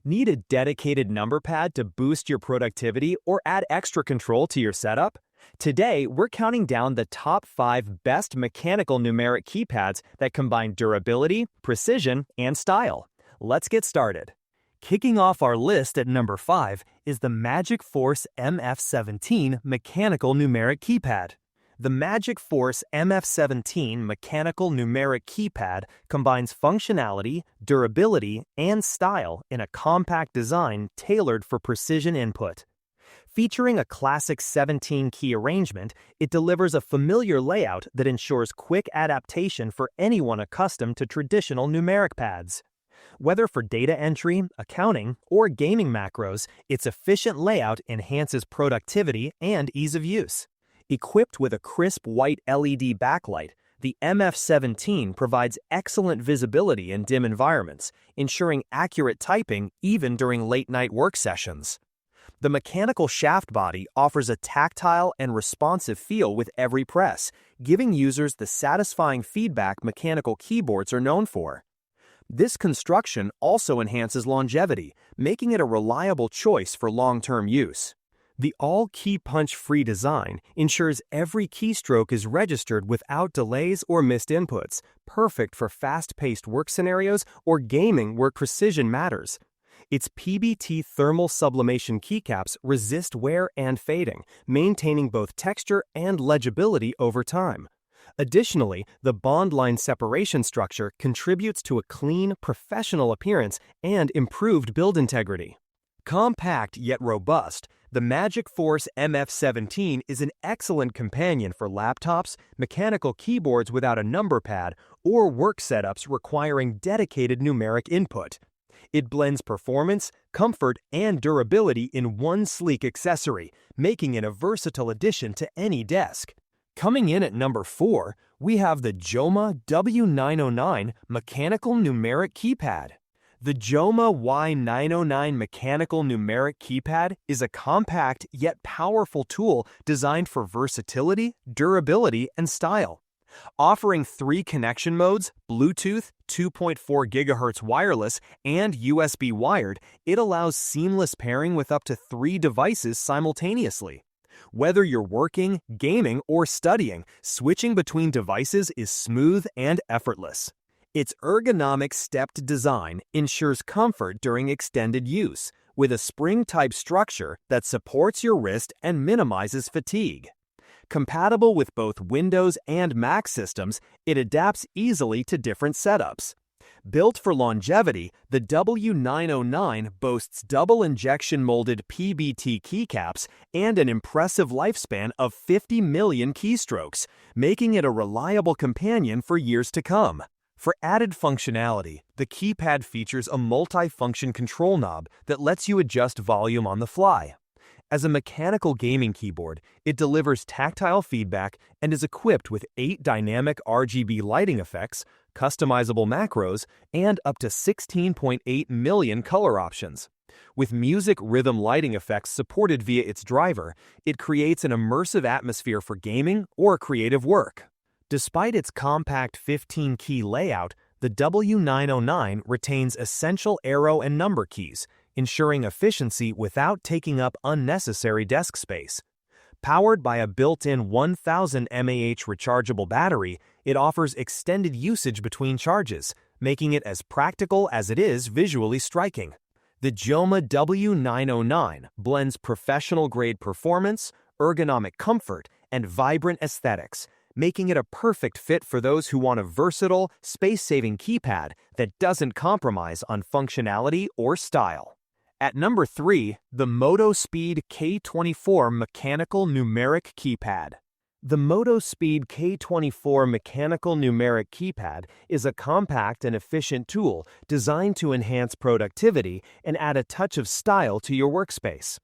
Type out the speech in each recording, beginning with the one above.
Need a dedicated number pad to boost your productivity or add extra control to your setup? Today, we're counting down the top 5 best mechanical numeric keypads that combine durability, precision, and style. Let's get started. Kicking off our list at number 5 is the Magic Force MF17 mechanical numeric keypad. The Magic Force MF17 mechanical numeric keypad combines functionality, durability, and style in a compact design tailored for precision input. Featuring a classic 17-key arrangement, it delivers a familiar layout that ensures quick adaptation for anyone accustomed to traditional numeric pads. Whether for data entry, accounting, or gaming macros, its efficient layout enhances productivity and ease of use. Equipped with a crisp white LED backlight, the MF17 provides excellent visibility in dim environments, ensuring accurate typing even during late-night work sessions. The mechanical shaft body offers a tactile and responsive feel with every press, giving users the satisfying feedback mechanical keyboards are known for. This construction also enhances longevity, making it a reliable choice for long-term use. The all-key punch-free design ensures every keystroke is registered without delays or missed inputs, perfect for fast-paced work scenarios or gaming where precision matters. Its PBT thermal sublimation keycaps resist wear and fading, maintaining both texture and legibility over time. Additionally, the bond line separation structure contributes to a clean, professional appearance and improved build integrity. Compact yet robust, the Magic Force MF17 is an excellent companion for laptops, mechanical keyboards without a number pad, or work setups requiring dedicated numeric input. It blends performance, comfort, and durability in one sleek accessory, making it a versatile addition to any desk. Coming in at number 4, we have the Jomaa W909 mechanical numeric keypad. The Jomaa W909 mechanical numeric keypad is a compact yet powerful tool designed for versatility, durability, and style. Offering 3 connection modes, Bluetooth, 2.4 GHz wireless, and USB wired, it allows seamless pairing with up to 3 devices simultaneously. Whether you're working, gaming, or studying, switching between devices is smooth and effortless. Its ergonomic stepped design ensures comfort during extended use, with a spring-type structure that supports your wrist and minimizes fatigue. Compatible with both Windows and Mac systems, it adapts easily to different setups. Built for longevity, the W909 boasts double injection molded PBT keycaps and an impressive lifespan of 50 million keystrokes, making it a reliable companion for years to come. For added functionality, the keypad features a multi-function control knob that lets you adjust volume on the fly. As a mechanical gaming keyboard, it delivers tactile feedback and is equipped with 8 dynamic RGB lighting effects, customizable macros, and up to 16.8 million color options. With music rhythm lighting effects supported via its driver, it creates an immersive atmosphere for gaming or creative work. Despite its compact 15-key layout, the W909 retains essential arrow and number keys, ensuring efficiency without taking up unnecessary desk space. Powered by a built-in 1000 mAh rechargeable battery, it offers extended usage between charges, making it as practical as it is visually striking. The Jomaa W909 blends professional-grade performance, ergonomic comfort, and vibrant aesthetics, making it a perfect fit for those who want a versatile, space-saving keypad that doesn't compromise on functionality or style. At number 3, the Motospeed K24 mechanical numeric keypad. The Motospeed K24 mechanical numeric keypad is a compact and efficient tool designed to enhance productivity and add a touch of style to your workspace.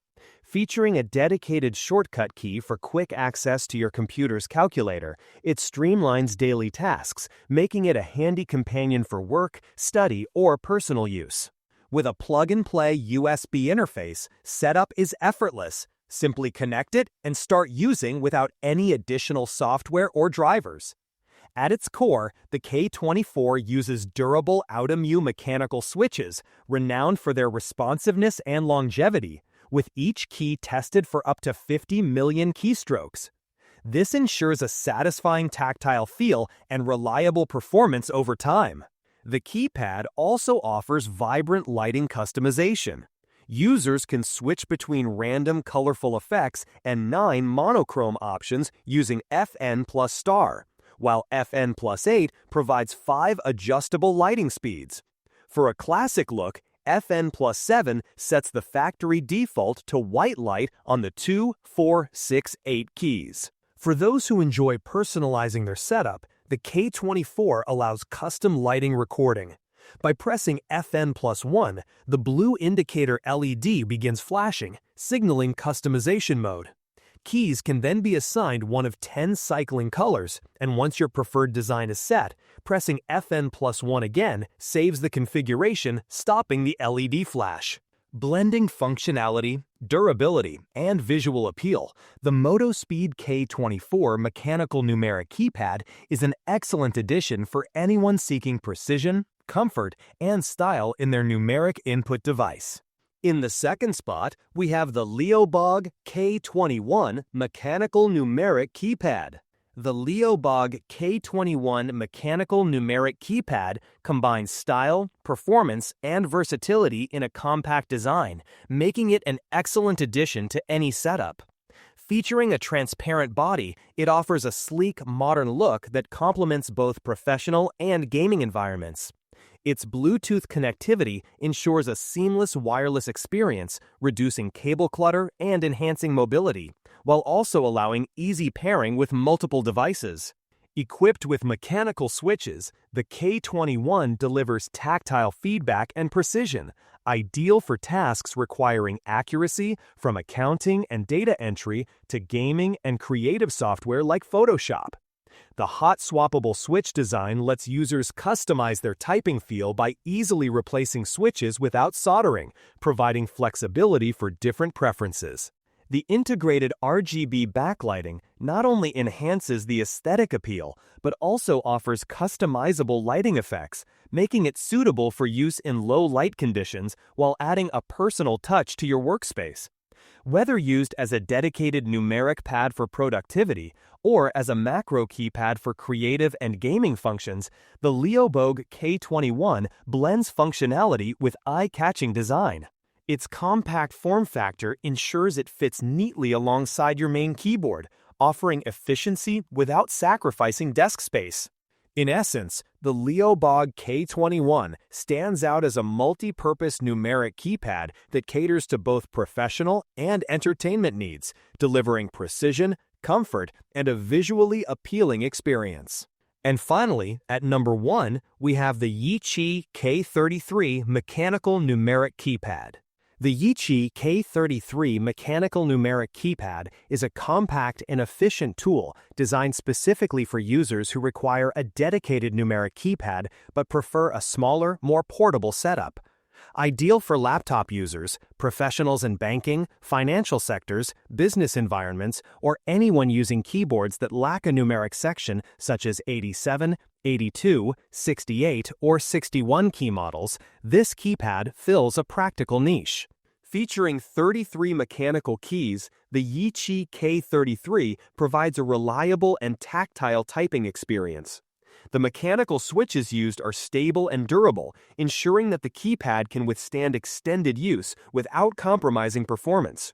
Featuring a dedicated shortcut key for quick access to your computer's calculator, it streamlines daily tasks, making it a handy companion for work, study, or personal use. With a plug-and-play USB interface, setup is effortless. Simply connect it and start using without any additional software or drivers. At its core, the K24 uses durable out-of-mu mechanical switches, renowned for their responsiveness and longevity, with each key tested for up to 50 million keystrokes. This ensures a satisfying tactile feel and reliable performance over time. The keypad also offers vibrant lighting customization. Users can switch between random colorful effects and 9 monochrome options using FN plus star, while FN plus 8 provides 5 adjustable lighting speeds. For a classic look, FN plus 7 sets the factory default to white light on the 2, 4, 6, 8 keys. For those who enjoy personalizing their setup, the K24 allows custom lighting recording. By pressing FN plus 1, the blue indicator LED begins flashing, signaling customization mode. Keys can then be assigned one of 10 cycling colors, and once your preferred design is set, pressing FN plus 1 again saves the configuration, stopping the LED flash. Blending functionality, durability, and visual appeal, the Motospeed K24 mechanical numeric keypad is an excellent addition for anyone seeking precision, comfort, and style in their numeric input device. In the second spot, we have the Leobog K21 mechanical numeric keypad. The Leobog K21 mechanical numeric keypad combines style, performance, and versatility in a compact design, making it an excellent addition to any setup. Featuring a transparent body, it offers a sleek, modern look that complements both professional and gaming environments. Its Bluetooth connectivity ensures a seamless wireless experience, reducing cable clutter and enhancing mobility, while also allowing easy pairing with multiple devices. Equipped with mechanical switches, the K21 delivers tactile feedback and precision, ideal for tasks requiring accuracy from accounting and data entry to gaming and creative software like Photoshop. The hot-swappable switch design lets users customize their typing feel by easily replacing switches without soldering, providing flexibility for different preferences. The integrated RGB backlighting not only enhances the aesthetic appeal, but also offers customizable lighting effects, making it suitable for use in low light conditions while adding a personal touch to your workspace. Whether used as a dedicated numeric pad for productivity or as a macro keypad for creative and gaming functions, the Leobog K21 blends functionality with eye-catching design. Its compact form factor ensures it fits neatly alongside your main keyboard, offering efficiency without sacrificing desk space. In essence, the Leobog K21 stands out as a multi-purpose numeric keypad that caters to both professional and entertainment needs, delivering precision, comfort, and a visually appealing experience. And finally, at number 1, we have the Yiqi K33 mechanical numeric keypad. The Yiqi K33 mechanical numeric keypad is a compact and efficient tool designed specifically for users who require a dedicated numeric keypad but prefer a smaller, more portable setup. Ideal for laptop users, professionals in banking, financial sectors, business environments, or anyone using keyboards that lack a numeric section such as 87, 82, 68, or 61 key models, this keypad fills a practical niche. Featuring 33 mechanical keys, the Yiqi K33 provides a reliable and tactile typing experience. The mechanical switches used are stable and durable, ensuring that the keypad can withstand extended use without compromising performance.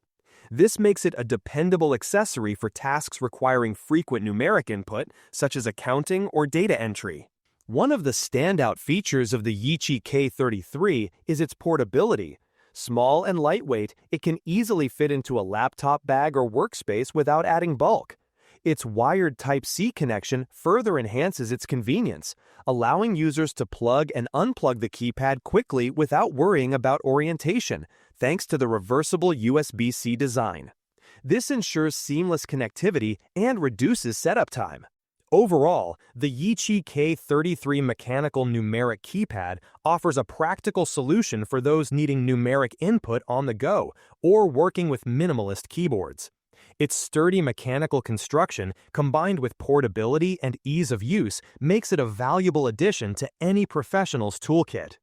This makes it a dependable accessory for tasks requiring frequent numeric input, such as accounting or data entry. One of the standout features of the Yiqi K33 is its portability. Small and lightweight, it can easily fit into a laptop bag or workspace without adding bulk. Its wired Type-C connection further enhances its convenience, allowing users to plug and unplug the keypad quickly without worrying about orientation, thanks to the reversible USB-C design. This ensures seamless connectivity and reduces setup time. Overall, the Yiqi K33 mechanical numeric keypad offers a practical solution for those needing numeric input on the go or working with minimalist keyboards. Its sturdy mechanical construction, combined with portability and ease of use, makes it a valuable addition to any professional's toolkit.